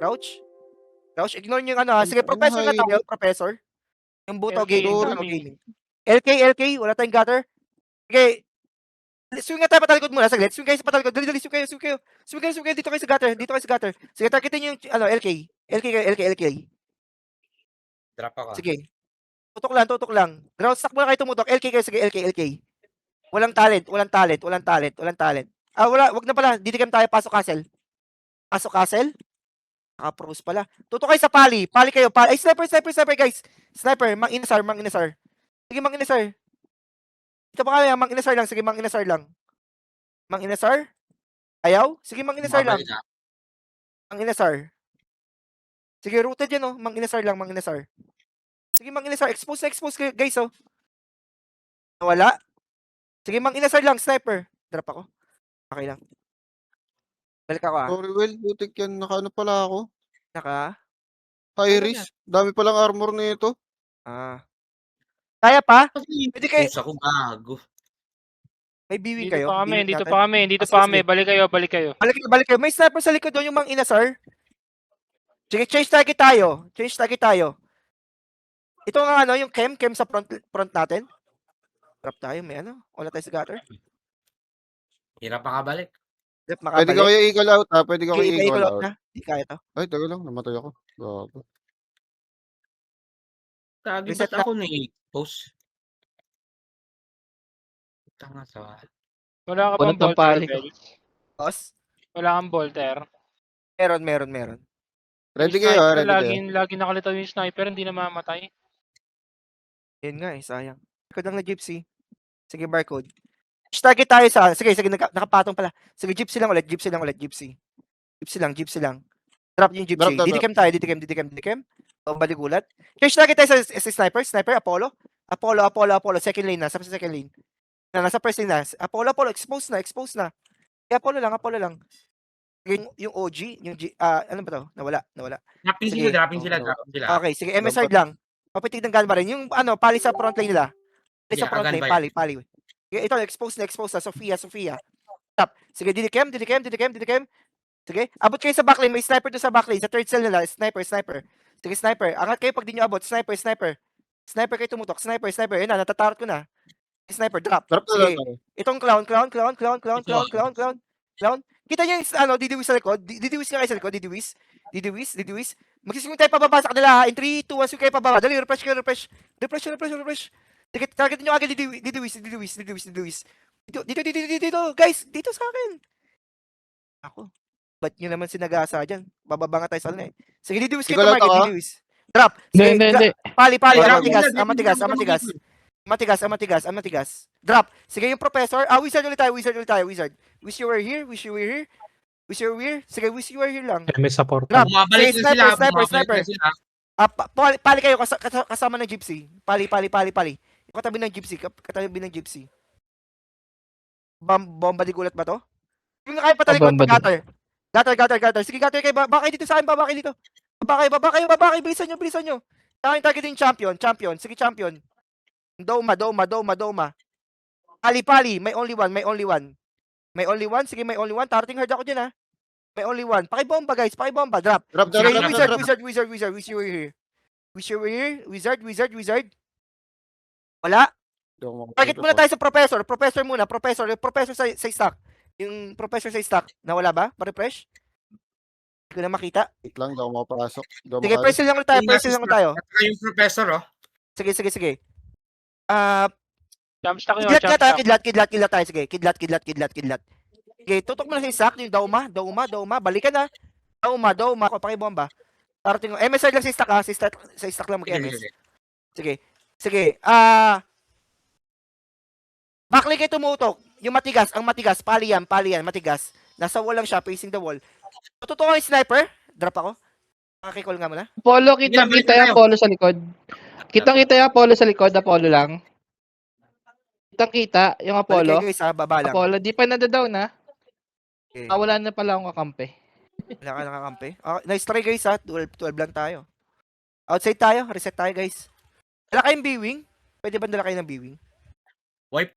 Crouch. Crouch. Ignore nyo yung ano ha. Sige, professor na tayo. Professor. Yung Buto LK, Gaming. LK. Wala tayong gutter. Okay. Swing nga tayo patalikod muna. Saglit. Swing kayo sa patalikod. Dali. Swing kayo. Dito kayo sa gutter. Sige, targetin nyo yung LK. LK. Drop ako. Sige. Tutok lang. Ground stack muna kayo tumutok. LK kayo. Sige, LK. Walang talent. Wag na pala. Didikam tayo. Pasok castle. Naka-pros pala. Tutok kayo sa pali. Pali kayo. Ay, sniper guys. Sniper. Mang inasar. Sige, mang inasar. Ito pa kaya, mang inasar lang. Sige, mang inasar lang. Mang inasar? Ayaw? Sige, mang inasar lang. Mang inasar. Sige, rooted yan oh. Mang inasar lang. Sige, mang inasar. Expose guys oh. Nawala. Sige, mang inasar lang. Sniper. Drop ako. Okay lang. Balik ako ah. Sorry, well, butik yan. Nakaano pala ako. Ano Iris. Dami palang armor na ito. Kaya pa? Pwede kayo. Pusa ko bago. May biwing Dito kayo? pa kami. Balik kayo. Balik kayo. May sniper sa likod doon yung mang inasar. Sige, change target tayo. Ito nga ano, yung chem sa front natin. Drop tayo, may ano. Wala tayo sa gutter. Hirap makabalik. Pwede ka kaya i-call out ha? Pwede ka kaya i-call out. Hindi kaya to. Ay, taga lang. Namatay ako. Gago. Kagi Reset ba't ako na-post? Tanga sa... Wala ka bang Bunot ng bolter, pali ko. Bel? Boss? Wala kang bolter. Meron. Ready Yung kayo ha? sniper, Ready kayo. Lagi nakalitaw yung sniper, hindi na mamatay. Yun nga eh, sayang. Barcode lang na gypsy. Sige, barcode. Target tayo sa... Sige, nakapatong pala. Sige, gypsy lang ulit. Gypsy lang. Drop yung gypsy. Drop. Didicam tayo. O, baligulat. Change target tayo sa sniper. Sniper, Apollo. Second lane na. Sa second lane. Nasa first lane na. Apollo. Expose na. Kaya Apollo lang. Sige, yung OG. Ano ba to? Nawala. Dropping sila. Okay, sige. MSR lang. Papitig ng gunbar rin. Yung pali sa front lane nila. Sa front lane. Pali. Ito, expose na. Sophia. Stop. Sige, didicam. Sige, abot kayo sa backlane. May sniper doon sa backlane. Sa third cell nila. Sniper. Sige, sniper. Angat kayo pag di nyo abot. Sniper. Sniper kayo tumutok. Sniper. Ayun na, natatarot ko na. Sniper, drop. Sige, itong clown. Kita nyo yung didiwis sa likod. Didiwis nga kayo sa likod. Didiwis. Magsiswing tayo pababa sa kanila. In 3, 2, 1, swing kayo pababa. Dali, refresh. Sige, targetin nyo agad didiwis. Dito, guys. Dito sa akin. Ako. Ba't nyo naman sinagasa dyan? Bababa nga tayo sa ano eh. Sige, didiwis kayo to market. Drop. Sige, Hindi. Pali. Amatigas. Drop. Sige, yung professor. Wizard ulit tayo. Wish you were here. Sige, wish you were here lang. May support. Drop. Bumabalik Sige, na sila. sniper. Pali kayo kasama ng gypsy. Pali. Yung katabi ng gypsy. Bomba di gulat ba to? Yung kayo patalikod pa gutter. Sige, gutter kayo. Baka dito sa akin. Baba kayo. Bilisan nyo. Kaya targeting champion. Sige, champion. Doma. Pali. May only one. Sige, may only one. Tarating hard ako dyan ha. May only one. Pakibomba guys. Drop. Sige, yung wizard. Wish you were here. Wizard. Wala. Target muna tayo sa professor. Professor sa stock. Yung professor sa stock. Nawala ba? Pa-refresh? Hindi ko na makita. Wait lang, daw mapasok. Sige, press lang tayo. Yung professor oh. Sige. Jumpstack yun, Kidlat tayo. Sige, kidlat. Sige, tutok mo na sa stock. Yung dauma. Balikan na. Dauma. Pakibomba. Tarating MSR lang sa stock ha. Sa stock lang mag-MS. Sige. Backlane kayo tumutok. Yung ang matigas. Pali yan, matigas. Nasa wall lang siya, facing the wall. Tutok ko yung sniper. Drop ako. Makikall nga muna. Apollo, kitang-kita yung Apollo sa likod. Kitang-kita yung Apollo sa likod, Apollo lang. Kitang-kita yung Apollo. Balik kayo sa baba lang. Apollo, di pa nadadown na. Okay. Wala na pala akong kakampi. Wala ka nakakampi. Nice try guys ha. 12 lang tayo. Outside tayo. Reset tayo guys. Dala kayong B-wing? Pwede ba dala kayo ng B-wing? Wipe.